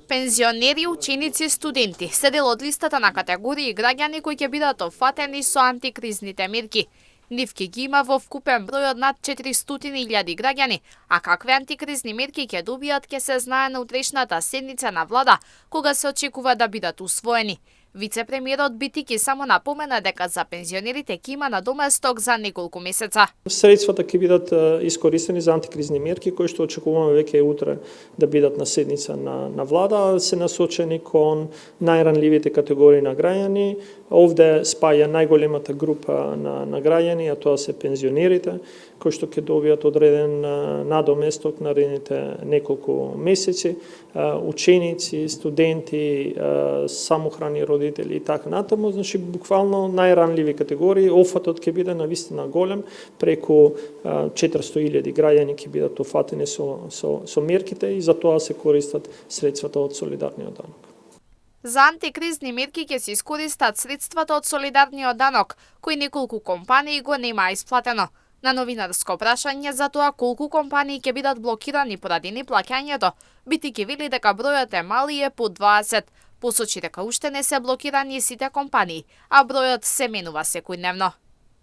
Пензионери, ученици, студенти се дел од листата на категории граѓани кои ќе бидат опфатени со антикризните мерки. Нив ќе ги има во вкупен број од над 400.000 граѓани, а какви антикризни мерки ќе добијат ќе се знае на утрешната седница на влада, кога се очекува да бидат усвоени. Вице-премиерот Битики само напомена дека за пензионерите ќе има надоместок за неколку месеца. Средствата ќе бидат искористени за антикризни мерки кои што очекуваме веќе утре да бидат на седница на влада, се насочени кон најранливите категории на граѓани. Овде спаја најголемата група на граѓани, а тоа се пензионерите, кои што ќе добијат одреден надоместок наредните неколку месеци, ученици, студенти, самохрани родители и така натаму, значи буквално најранливи категории. Офатот ќе биде навистина голем, преку 400.000 граѓани ќе бидат офатени со мерките и за тоа се користат средствата од солидарниот данок. За антикризни мерки ќе се искористат средствата од солидарниот данок, кои неколку компании го нема исплатено. На новинарско прашање за тоа колку компании ќе бидат блокирани поради неплаќањето, Битики вели дека бројот е мали и е под 20. Посочи дека уште не се блокирани сите компании, а бројот се менува секојдневно.